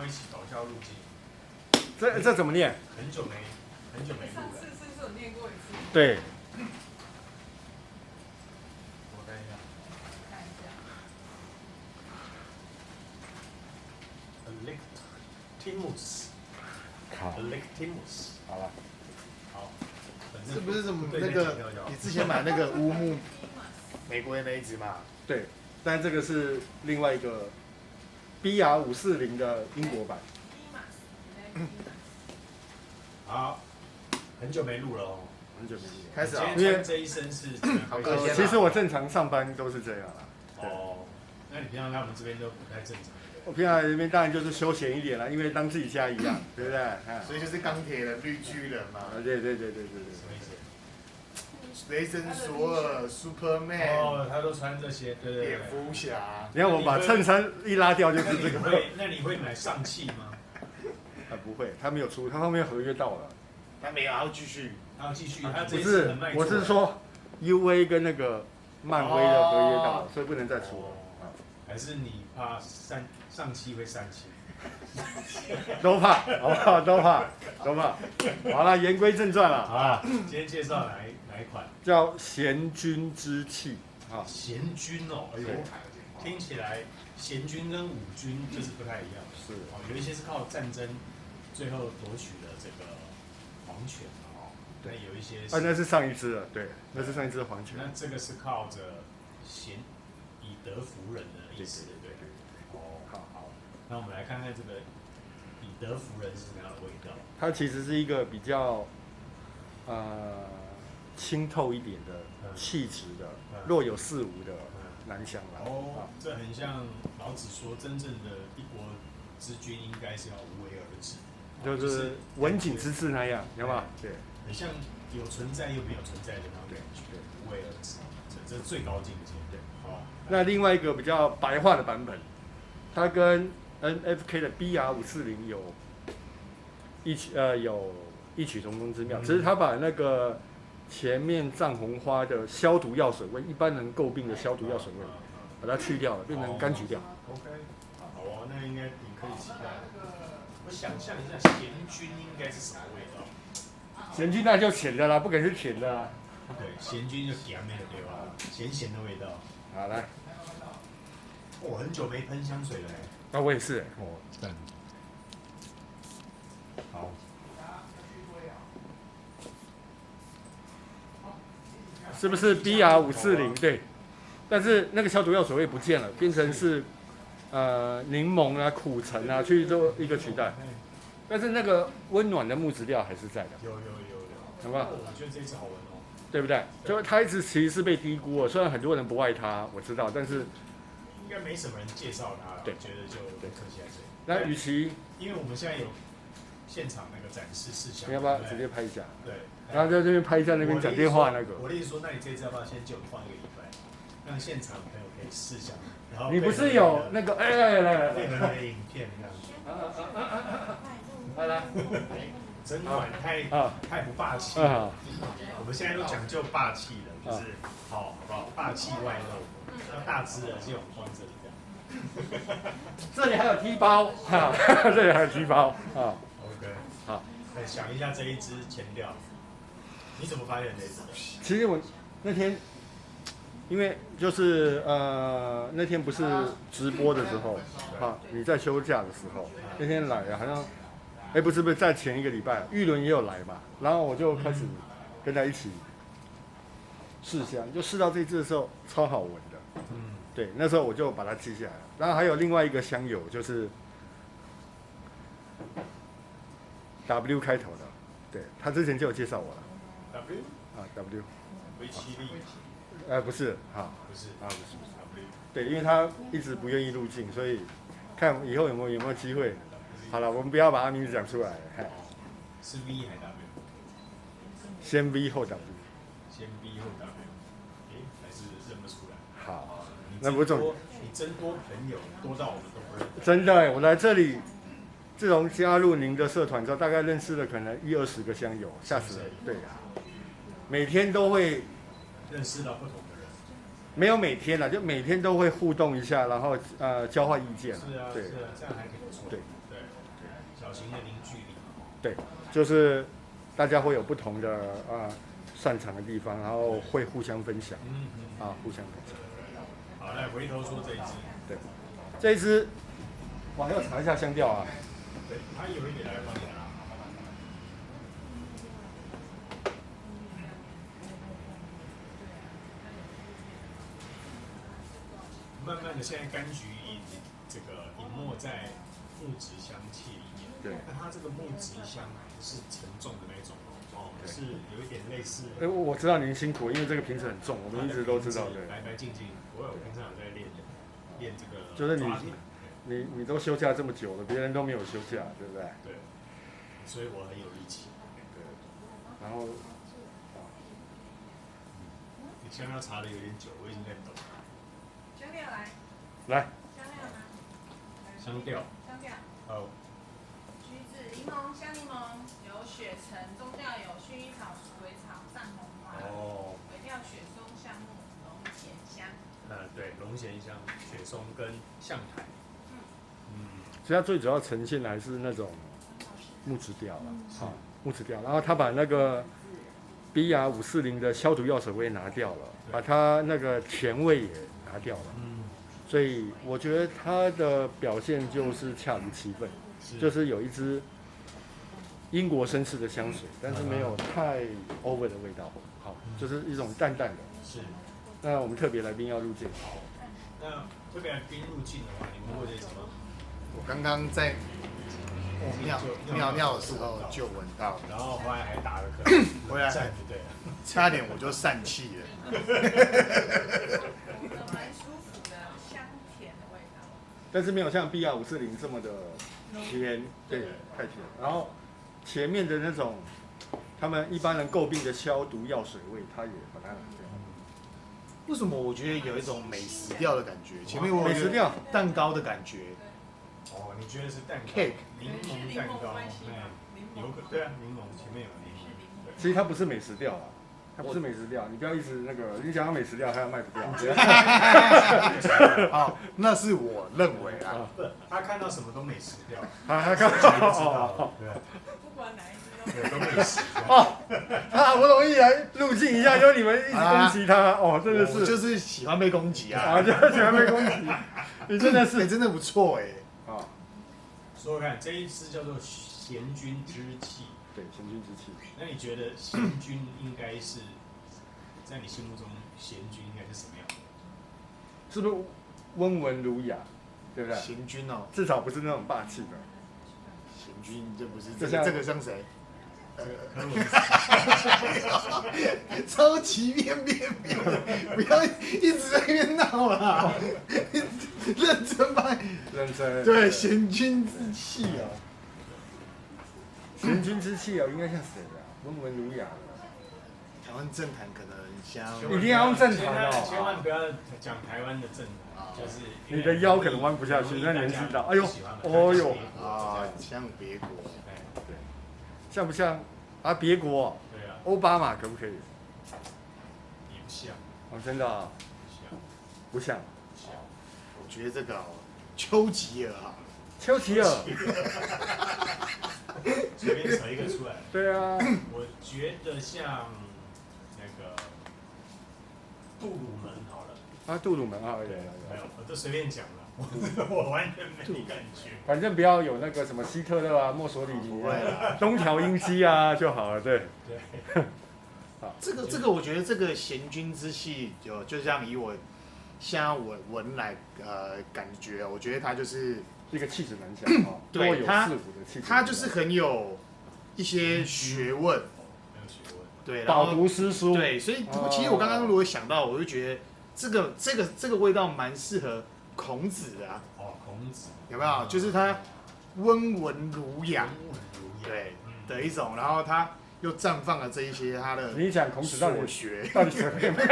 一起搞笑路径。这怎么念？很久没录了。上次是不是有念过一次？对，我看一下。看一下。Electimus。好， Electimus。好了，好。是不是什么那个你之前买那个乌木美国的那一只嘛？对，但这个是另外一个 BR540的英国版。好，很久没录了哦。很久没录。开始啊，今天穿这一身是怎么回事？其实我正常上班都是这样啦。哦，那你平常来我们这边都不太正常。我平常来这边当然就是休闲一点啦，因为当自己家一样，对不对？所以就是钢铁人、绿巨人嘛。对。什么意思？雷神索尔、Superman， 哦，他都穿这些，对。蝙蝠侠。你看我把衬衫一拉掉就是这个。那你会买上汽吗？不会，他没有出，他后面合约到了。他没有，他要继续。他要继续，他这不是一次很卖，我是说 UA 跟那个漫威的合约到了，所以不能再出了。还是你怕上汽会散气？都怕，好不好？都怕。好了，言归正传了。好了，今天介绍哪一款？叫贤君之气啊。贤君哦，哎呦，听起来贤君跟武君就是不太一样。是哦，有一些是靠战争最后夺取了这个皇权哦。对，有一些是。那是上一支了，对，那是上一支的皇权。那这个是靠着以德服人的意思，对不对？哦，好。那我们来看看这个以德服人是什么样的味道。它其实是一个比较清透一点的气质的，若有似无的兰香啦。哦，这很像老子说，真正的一国之君应该是要无为而治，就是文景之治那样，有吗？对，很像有存在又没有存在的那种感觉，无为而治，这是最高境界。对，好。那另外一个比较白话的版本，它跟 NFK 的 BR540有异曲同工之妙，只是它把那个前面藏红花的消毒药水味，一般人诟病的消毒药水味，把它去掉了，变成柑橘调。OK， 好哦，那应该你可以期待。我想象一下，贤君应该是什么味道？贤君那就咸的啦，不可能是甜的啦。对，贤君就咸的对吧？咸的味道。好来，我很久没喷香水了那我也是。哦，赞。好。是不是 BR540？对，但是那个消毒药水味不见了，变成是柠檬啊、苦橙啊去做一个取代。但是那个温暖的木质调还是在的。有，好不好？我觉得这支好闻哦。对不对？就它一直其实是被低估了，虽然很多人不爱它，我知道，但是应该没什么人介绍它，对，觉得就可惜在这里。那与其因为我们现在有现场那个展示事项，你要不要直接拍一下？对。然后在这边拍一下那边讲电话那个。我的意思说，那你这次要不要先借我放一个礼拜，让现场朋友可以试想，然后你不是有那个来配合你的影片这样。来，整款太不霸气。我们现在都讲究霸气的，就是好不好？霸气外露，要大只的就放这里这样。这里还有踢包，这里还有踢包啊。OK， 好，来想一下这一支前调。你怎么发现这一支的？其实我那天，因为就是那天不是直播的时候你在休假的时候，那天来好像，不是在前一个礼拜，玉伦也有来嘛，然后我就开始跟他一起试香，就试到这支的时候超好闻的，对，那时候我就把它记下来了。然后还有另外一个香友就是 W 开头的，对他之前就有介绍我了。W W， 维奇利，不是不是不是 W， 对，因为他一直不愿意入境，所以看以后有没有机会。好了，我们不要把他名字讲出来，是 V 还是 W？ 先 V 后 W， 先 V 后 W， 还是认不出来。好，那不重要。你真多朋友，多到我们都不认识。真的我来这里。自从加入您的社团之后，大概认识了可能10-20个香友，吓死人！对每天都会认识到不同的人。没有每天啦，就每天都会互动一下，然后交换意见。是啊，对，是啊，这样还挺不错。对，小型的凝聚力。对，就是大家会有不同的擅长的地方，然后会互相分享，互相分享。好，来回头说这一支。对，这一支，哇，要查一下香调啊。对，它有一点来帮你拿。慢慢的，现在柑橘这个隐没在木质香气里面。对。那它这个木质香不是沉重的那种哦，是有一点类似。我知道您辛苦，因为这个瓶子很重，我们一直都知道。对。白白净净，我平常有在练这个。就是你都休假这么久了，别人都没有休假，对不对？对。所以我很有力气。对。然后，你香料查的有点久，我已经在抖。香料来。来。香料呢？香调。香调。好。橘子、柠檬、香柠檬，有雪橙，中调有薰衣草、鼠尾草、藏红花。哦。尾调雪松、橡木、龙涎香。对，龙涎香、雪松跟象苔。其实它最主要呈现的还是那种木质调了，木质调。然后他把那个 BR540的消毒药水味拿掉了，把它那个甜味也拿掉了。所以我觉得它的表现就是恰如其分，就是有一支英国绅士的香水，但是没有太 over 的味道，好，就是一种淡淡的。是。那我们特别来宾要入境。那特别来宾入境的话，你闻过这支吗？我刚刚在尿的时候就闻到了，然后后来还打了嗝，回来对，差点我就散气了。蛮舒服的，香甜的味道。但是没有像 BR540这么的甜，对，太甜。然后前面的那种他们一般人诟病的消毒药水味，它也把它拿掉。为什么我觉得有一种美食调的感觉？前面我美食调蛋糕的感觉。哦，你觉得是蛋糕 ？cake 柠檬蛋糕，对啊，柠檬前面有柠檬。其实它不是美食调啊，它不是美食调，你不要一直那个，你讲到美食调，它要卖不掉。哦，那是我认为啊。他看到什么都美食调，他看到，对，不管哪一支都美食。哦，他好不容易来入境一下，就你们一直攻击他，哦，真的是，就是喜欢被攻击啊，就是喜欢被攻击，你真的是，真的不错哎。说说看，这一支叫做贤君之气。对，贤君之气。那你觉得贤君应该是在你心目中，贤君应该是什么样的？是不是温文儒雅，对不对？贤君哦，至少不是那种霸气的。贤君，这不是这个像谁？超级变，不要一直在那边闹啦，认真吧，认真。对，贤君之气哦，贤君之气哦，应该像谁的？温文儒雅的。台湾政坛可能像，一定要用政坛哦，千万不要讲台湾的政坛，就是你的腰可能弯不下去，那年纪大，哎呦，哦呦，像别国，对，像不像？啊，别国，对啊，奥巴马可不可以？也不像，哦，真的啊，不像。我觉得这个丘吉尔好了，丘吉尔，随便扯一个出来。对啊，我觉得像那个杜鲁门好了。啊，杜鲁门啊，没有，我都随便讲了。我完全没感觉。反正不要有那个什么希特勒啊、墨索里尼啊、东条英机啊就好了，对。对。这个，我觉得这个贤君之气，就像以我现在闻来感觉，我觉得他就是一个气质蛮强哦，多有四股的气质。他就是很有一些学问，很有学问。对，饱读诗书。对，所以其实我刚刚如果想到，我就觉得这个味道蛮适合孔子的啊。哦，孔子有没有？就是他温文儒雅，对的一种，然后他又绽放了这一些他的。你讲孔子到底谁会买？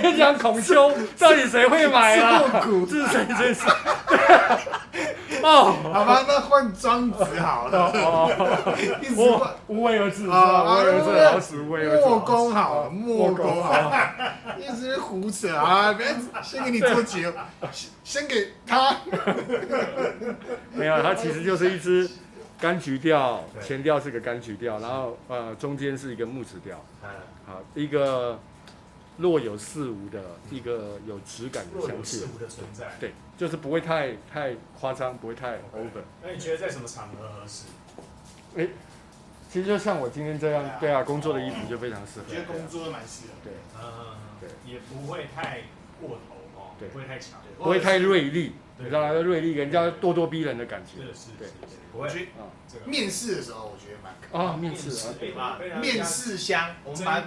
你讲孔丘到底谁会买啊？这是谁真是？哦，好吧，那换庄子好了。一直无为而治啊，无为而治，老死无为而治。莫公好了，莫公好，一直胡扯啊！别先给你做结，先给他。没有，它其实就是一支柑橘调，对前调是个柑橘调，然后中间是一个木质调，嗯，好，一个若有似无的一个有质感的若香气，有似无的存在。对，就是不会太夸张，不会太 over。那你觉得在什么场合合适？哎，其实就像我今天这样，对啊，工作的衣服就非常适合。我觉得工作蛮适合。对，对，也不会太过头哦，对不会太强，不会太锐利，对你知道吗？锐利，人家咄咄逼人的感觉。是，对，不会我觉得啊这个面试的时候，我觉得蛮可啊，面试啊，对吧？面试香，我们把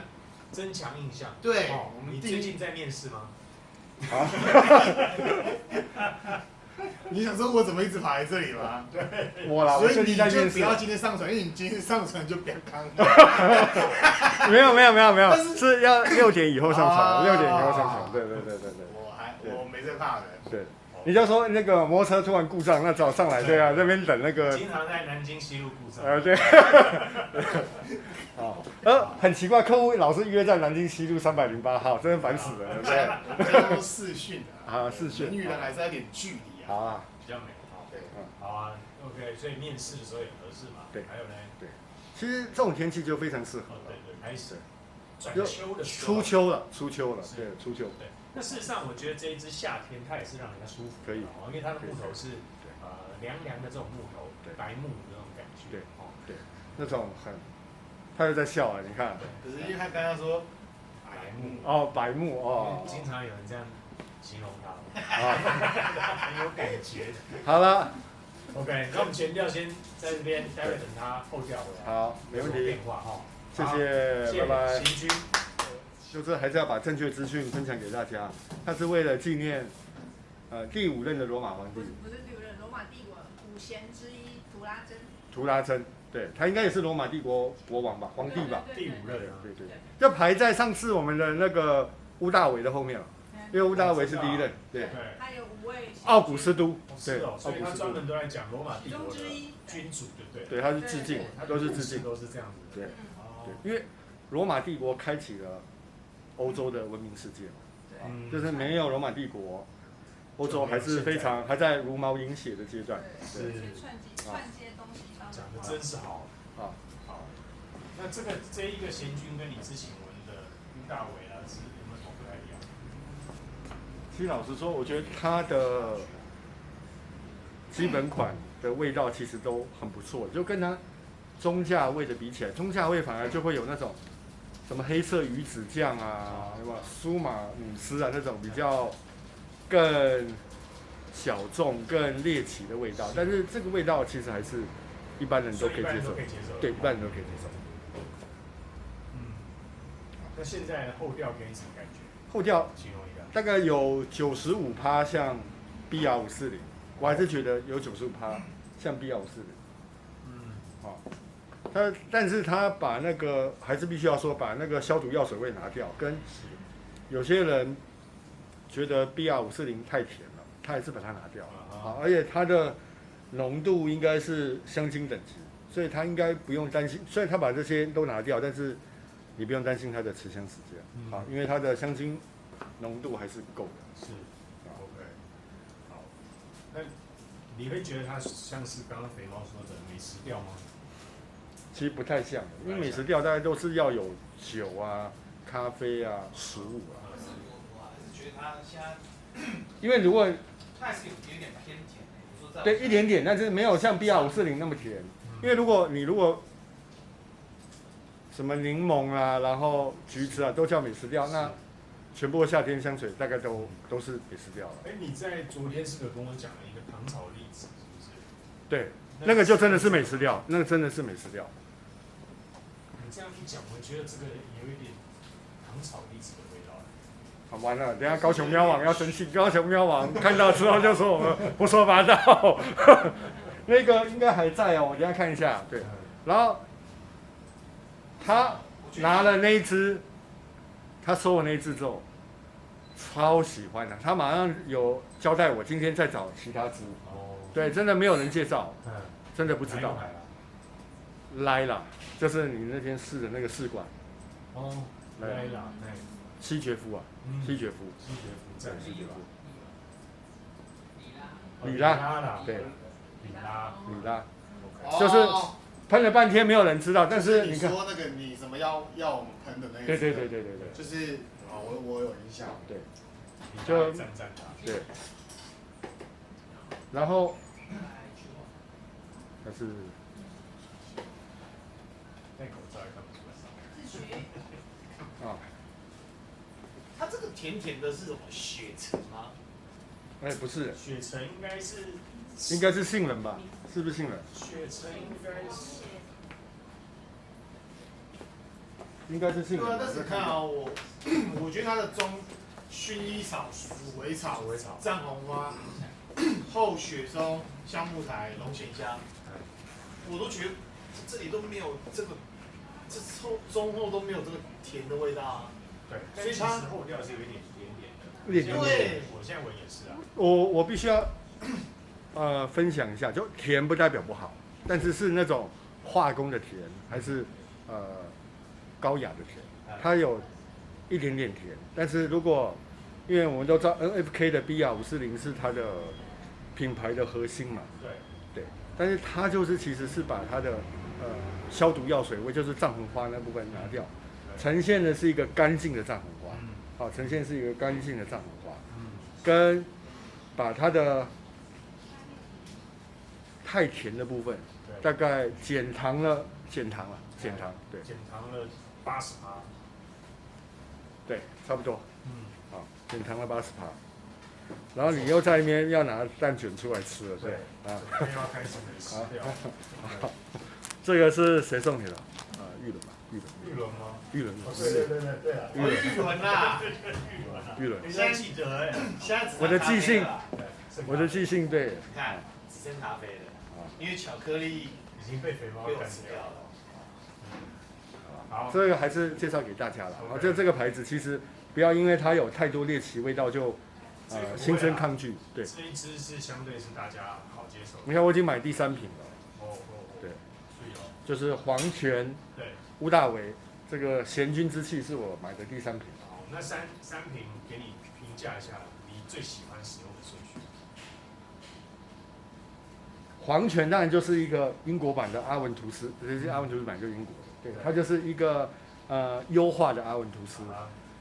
增强印象。对哦，我们你最近在面试吗？好，你想说我怎么一直跑来这里吗？我啦，我所以最近在你就不面试。要今天上传，因为你今天上传就不要刚。没有，但是是要6点以后上啊传，6点以后上传。对。我没在怕的。对，你就说那个摩托车突然故障，那早上来，对啊，那边等那个，经常在南京西路故障。对，好，很奇怪，客户老是约在南京西路308号，真的烦死了，对，都视讯的啊，视讯，人与人还是要点距离啊。好啊，比较美。好，对，好啊，OK，所以面试的时候也合适嘛。对还有呢？其实这种天气就非常适合哦，对，开始转就秋的时候。初秋了，对，初秋，对，那事实上我觉得这一支夏天它也是让人家舒服的，可以因为它的木头是凉凉的这种木头，白木的那种感觉。对哦，那种他又在笑啊，你看，可是因为他刚刚说白木哦，白木哦，经常有人这样形容它，啊，很有感觉。好了， OK，那我们前调先在这边，待会等它后调回来。好，没问题变，化哈。谢谢，拜拜。行军。就是还是要把正确资讯分享给大家。他是为了纪念，第5任的罗马皇帝不是第5任，罗马帝国5贤之一图拉真。图拉真，对他应该也是罗马帝国国王吧，皇帝吧？第5任啊。对，就排在上次我们的那个屋大维的后面了，因为屋大维是第1任，对。还有5位。奥古斯都，对，所以他专门都在讲罗马帝国的其中之一君主，对不对？对，他是致敬，都是致敬，都是这样子。对，对，因为罗马帝国开启了欧洲的文明世界嘛，就是没有罗马帝国，欧洲还是非常还在茹毛饮血的阶段。是串接东西方讲的真是好啊。好，那这一个贤君跟你之前闻的乌大维啦，是有没有什么不太一样？其实老实说，我觉得它的基本款的味道其实都很不错，就跟它中价位的比起来，中价位反而就会有那种什么黑色鱼子酱啊，什么苏马姆斯啊那种比较更小众、更猎奇的味道。但是这个味道其实还是一般人都可以接受，对，一般人都可以接受。那现在后调给你什么感觉？后调形容一下。大概有95%像 BR540，我还是觉得有95%像 BR540。好，但是他把那个还是必须要说，把那个消毒药水味拿掉，跟有些人觉得 BR540太甜了，他还是把它拿掉。好，而且它的浓度应该是香精等级，所以他应该不用担心。虽然他把这些都拿掉，但是你不用担心它的持香时间，好，因为它的香精浓度还是够的。是 ，OK， 好，那你会觉得它像是刚刚肥猫说的美食调吗？其实不太像，因为美食调大概都是要有酒啊、咖啡啊、食物啊。我还是觉得它现在，因为如果它还是有一点偏甜的，对一点点，但是没有像 BR540那么甜。因为如果什么柠檬啊，然后橘子啊，都叫美食调，那全部的夏天香水大概都是美食调了。哎，你在昨天是不是跟我讲了一个糖炒栗子，是不是？对，那个就真的是美食调，那个真的是美食调。你这样一讲，我觉得这个有一点糖炒栗子的味道。好，完了，等一下高雄喵王要生气，高雄喵王看到之后就说我们胡说八道。那个应该还在哦，我等一下看一下。对，然后他拿了那一支，他收我那一支之后，超喜欢的，他马上有交代我今天再找其他支。哦。对，真的没有人介绍，真的不知道。来了，就是你那天试的那个试管。哦，来了，哎。西决夫啊，西决夫。西决夫，在西决夫。里拉，对，里米拉，哦就是喷了半天没有人知道，但是你你看，说那个你什么要我们喷的那个，对，就是我有印象，对，就赞他，对，然后但是戴口罩也看不出来。自诩啊，它这个甜甜的是什么血橙吗？哎不是，雪橙应该是杏仁吧？是不是杏仁？雪橙应该是杏仁。对啊，但是看啊，我觉得它的薰衣草、鼠尾草、藏红花、后雪松、香木材、龙涎香，我都觉得这里都没有这个，这中后都没有这个甜的味道啊。对，所以它后调是有一点甜的。对，我现在闻也是啊。我必须要分享一下，就甜不代表不好，但是是那种化工的甜，还是高雅的甜，它有一点点甜。但是如果因为我们都知道 NFK 的 BR540是它的品牌的核心嘛，对，但是它就是其实是把它的消毒药水味，就是藏红花那部分拿掉，呈现的是一个干净的藏红花。好，呈现是一个干净的藏红花，跟把它的太甜的部分，大概减糖了，对，减糖了80%，对，差不多，好，减糖了80%，然后你又在那边要拿蛋卷出来吃了，对，啊，又要开始美食掉，这个是谁送你的？玉伦吧，玉伦吗？玉伦，对啊，玉伦啦，玉伦，你现在记得哎，现在只剩我的记性咖啡了，我的记性对，你看只剩咖啡了，因为巧克力已经被肥猫被我干吃掉了。好，这个还是介绍给大家了。啊，这个牌子其实不要因为它有太多猎奇味道就心生抗拒。对，这一支是相对是大家好接受。你看我已经买第3瓶了。对，就是黄泉，对，乌大维这个贤君之气是我买的第3瓶。好，那三瓶给你评价一下，你最喜欢使用的顺序。黄泉当然就是一个英国版的阿文图斯，其实阿文图斯版就是英国的，对，它就是一个优化的阿文图斯。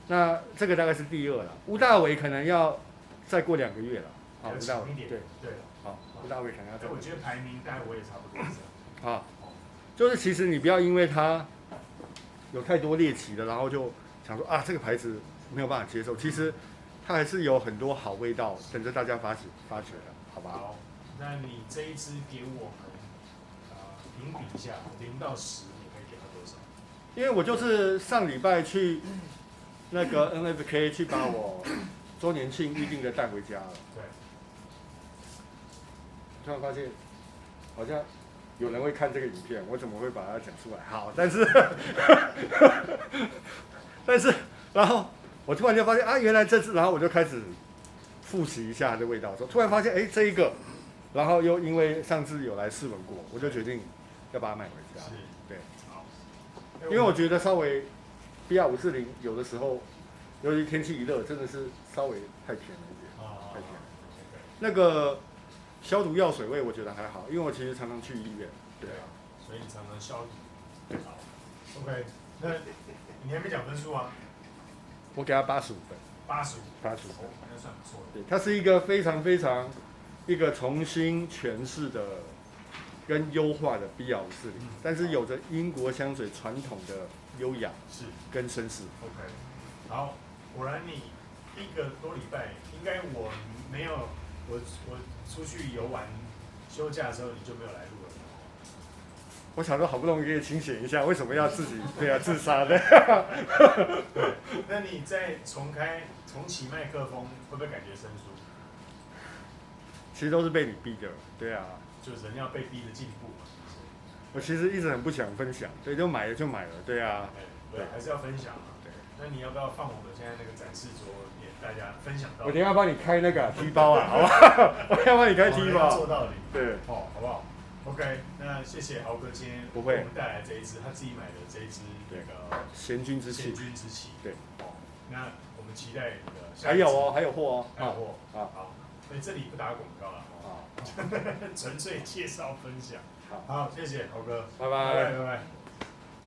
那这个大概是第2了，乌大维可能要再过2个月了。好，乌大维，对，好，乌大维可能要再。我觉得排名大概我也差不多是这样。啊，就是其实你不要因为它有太多猎奇的，然后就想说啊这个牌子没有办法接受，其实它还是有很多好味道等着大家发掘的，好吧？好，那你这一支给我们评比一下，0到10，你可以给它多少？因为我就是上礼拜去那个 NFK 去把我周年庆预定的带回家了，对，突然发现好像有人会看这个影片，我怎么会把它讲出来？好，但是然后我突然就发现啊，原来这次，然后我就开始复习一下它的味道，说突然发现哎这一个，然后又因为上次有来试闻过，我就决定要把它买回家。是，对，好，因为我觉得稍微 BR540有的时候，尤其天气一热，真的是稍微太甜了一点，太甜了。那个消毒药水味我觉得还好，因为我其实常常去医院。对啊，所以你常常消毒。好 ，OK， 那你还没讲分数啊？我给他85分。85，那算不错的。对，它是一个非常一个重新诠释的跟优化的 BR540，但是有着英国香水传统的优雅跟绅士。OK， 好，果然你1个多礼拜，应该我没有，我出去游玩休假之后你就没有来录了。我想说好不容易可以清醒一下，为什么要自自杀呢？对，那你再重启麦克风，会不会感觉生疏？其实都是被你逼的，对啊。就人要被逼的进步嘛。我其实一直很不想分享，对，就买了，对啊。对，还是要分享啊。对，那你要不要放我们现在那个展示桌给大家分享到？我等一下帮你开那个T包啊，好不好？我等一下帮你开T包。做道理。对，好不好 ？OK， 那谢谢豪哥今天给我们带来这一支他自己买的这一支那个贤君之气。对。哦，那我们期待你的。还有货哦。还有货。好，那这里不打广告了。纯粹介绍分享。好，谢谢猴哥，拜拜拜。拜。